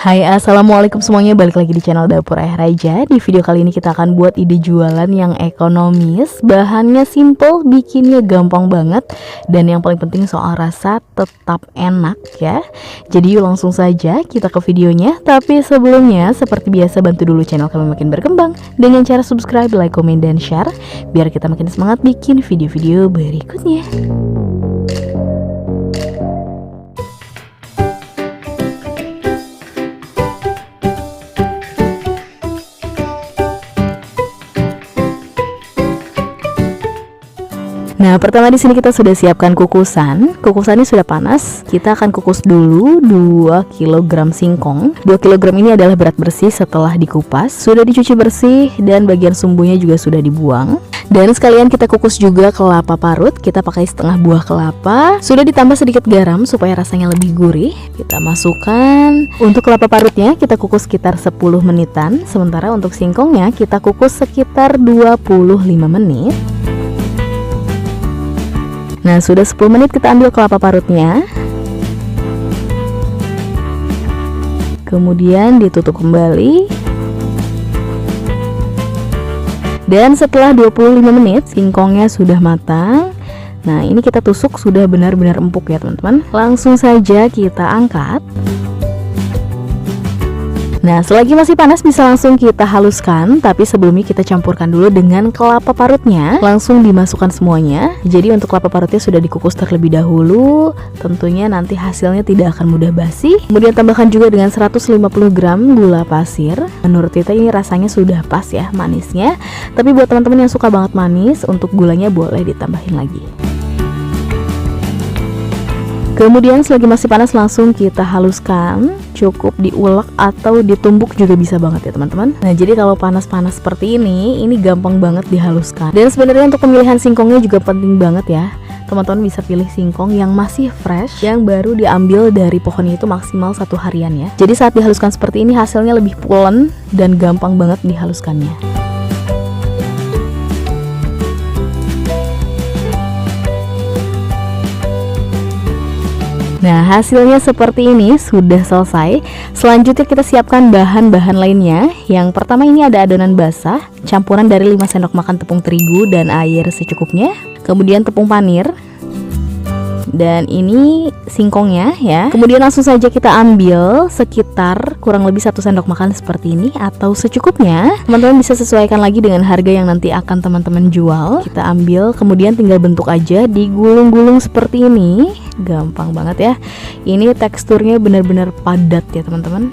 Hai, assalamualaikum semuanya, balik lagi di channel Dapur Ayah Raja. Di video kali ini kita akan buat ide jualan yang ekonomis, bahannya simple, bikinnya gampang banget, dan yang paling penting soal rasa tetap enak ya. Jadi yuk langsung saja kita ke videonya. Tapi sebelumnya seperti biasa bantu dulu channel kami makin berkembang dengan cara subscribe, like, komen, dan share, biar kita makin semangat bikin video-video berikutnya. Nah, pertama di sini kita sudah siapkan kukusan. Kukusannya sudah panas. Kita akan kukus dulu 2 kg singkong. 2 kg ini adalah berat bersih setelah dikupas. Sudah dicuci bersih dan bagian sumbunya juga sudah dibuang. Dan sekalian kita kukus juga kelapa parut. Kita pakai setengah buah kelapa. Sudah ditambah sedikit garam supaya rasanya lebih gurih. Kita masukkan. Untuk kelapa parutnya kita kukus sekitar 10 menitan. Sementara untuk singkongnya kita kukus sekitar 25 menit. Nah, sudah 10 menit kita ambil kelapa parutnya. Kemudian ditutup kembali. Dan setelah 25 menit singkongnya sudah matang. Nah, ini kita tusuk sudah benar-benar empuk ya teman-teman. Langsung saja kita angkat. Nah, selagi masih panas bisa langsung kita haluskan, tapi sebelumnya kita campurkan dulu dengan kelapa parutnya. Langsung dimasukkan semuanya. Jadi untuk kelapa parutnya sudah dikukus terlebih dahulu. Tentunya nanti hasilnya tidak akan mudah basi. Kemudian tambahkan juga dengan 150 gram gula pasir. Menurut kita ini rasanya sudah pas ya manisnya. Tapi buat teman-teman yang suka banget manis, untuk gulanya boleh ditambahin lagi. Kemudian selagi masih panas langsung kita haluskan. Cukup diulek atau ditumbuk juga bisa banget ya teman-teman. Nah, jadi kalau panas-panas seperti ini gampang banget dihaluskan. Dan sebenarnya untuk pemilihan singkongnya juga penting banget ya. Teman-teman bisa pilih singkong yang masih fresh, yang baru diambil dari pohonnya itu maksimal 1 harian ya. Jadi saat dihaluskan seperti ini hasilnya lebih pulen dan gampang banget dihaluskannya. Nah, hasilnya seperti ini, sudah selesai. Selanjutnya kita siapkan bahan-bahan lainnya. Yang pertama ini ada adonan basah, campuran dari 5 sendok makan tepung terigu dan air secukupnya. Kemudian tepung panir. Dan ini singkongnya ya. Kemudian langsung saja kita ambil sekitar kurang lebih 1 sendok makan seperti ini atau secukupnya. Teman-teman bisa sesuaikan lagi dengan harga yang nanti akan teman-teman jual. Kita ambil, kemudian tinggal bentuk aja, digulung-gulung seperti ini. Gampang banget ya. Ini teksturnya benar-benar padat ya teman-teman.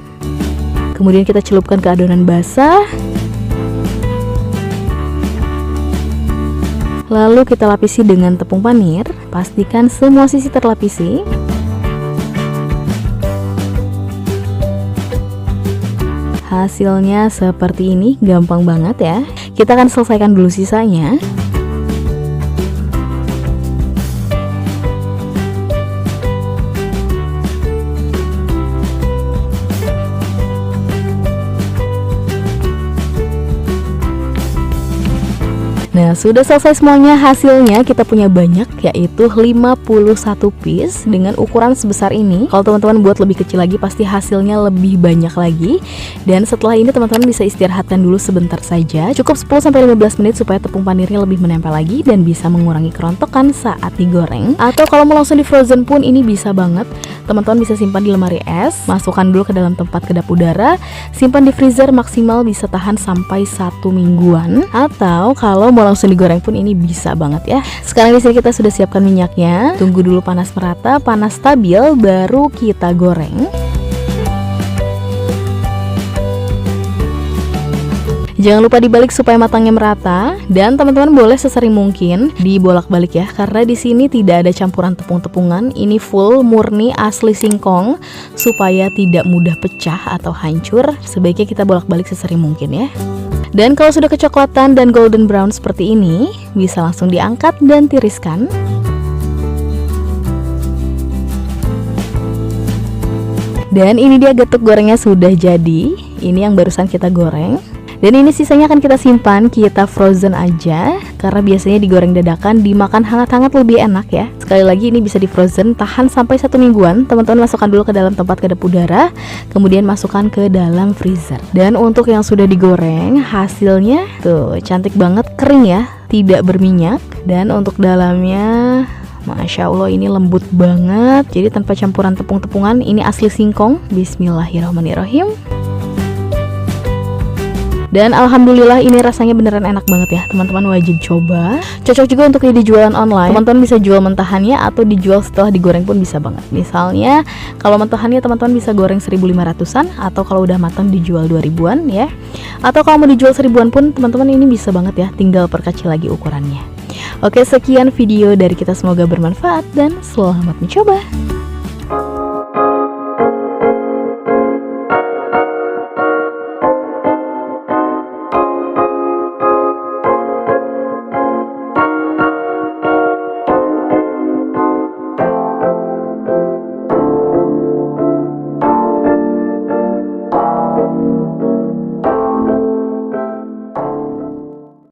Kemudian kita celupkan ke adonan basah. Lalu kita lapisi dengan tepung panir. Pastikan semua sisi terlapisi. Hasilnya seperti ini, gampang banget ya. Kita akan selesaikan dulu sisanya. Nah, sudah selesai semuanya. Hasilnya kita punya banyak, yaitu 51 piece dengan ukuran sebesar ini. Kalau teman-teman buat lebih kecil lagi pasti hasilnya lebih banyak lagi. Dan setelah ini teman-teman bisa istirahatkan dulu sebentar saja. Cukup 10-15 menit supaya tepung panirnya lebih menempel lagi dan bisa mengurangi kerontokan saat digoreng. Atau kalau mau langsung di frozen pun ini bisa banget. Teman-teman bisa simpan di lemari es, masukkan dulu ke dalam tempat kedap udara, simpan di freezer, maksimal bisa tahan sampai 1 mingguan. Atau kalau mau langsung digoreng pun ini bisa banget ya. Sekarang di sini kita sudah siapkan minyaknya. Tunggu dulu panas merata, panas stabil, baru kita goreng. Jangan lupa dibalik supaya matangnya merata, dan teman-teman boleh sesering mungkin dibolak-balik ya, karena di sini tidak ada campuran tepung-tepungan. Ini full murni asli singkong, supaya tidak mudah pecah atau hancur. Sebaiknya kita bolak-balik sesering mungkin ya. Dan kalau sudah kecoklatan dan golden brown seperti ini, bisa langsung diangkat dan tiriskan. Dan ini dia getuk gorengnya sudah jadi. Ini yang barusan kita goreng. Dan ini sisanya akan kita simpan, kita frozen aja, karena biasanya digoreng dadakan dimakan hangat-hangat lebih enak ya. Sekali lagi ini bisa di frozen tahan sampai 1 mingguan. Teman-teman masukkan dulu ke dalam tempat kedap udara, kemudian masukkan ke dalam freezer. Dan untuk yang sudah digoreng, hasilnya tuh cantik banget, kering ya, tidak berminyak. Dan untuk dalamnya, Masya Allah ini lembut banget, jadi tanpa campuran tepung-tepungan. Ini asli singkong. Bismillahirrahmanirrahim. Dan alhamdulillah ini rasanya beneran enak banget ya, teman-teman wajib coba. Cocok juga untuk dijualan online. Teman-teman bisa jual mentahannya atau dijual setelah digoreng pun bisa banget. Misalnya kalau mentahannya teman-teman bisa goreng 1.500-an, atau kalau udah matang dijual 2.000-an ya. Atau kalau mau dijual 1.000-an pun teman-teman ini bisa banget ya, tinggal perkecil lagi ukurannya. Oke, sekian video dari kita, semoga bermanfaat dan selamat mencoba.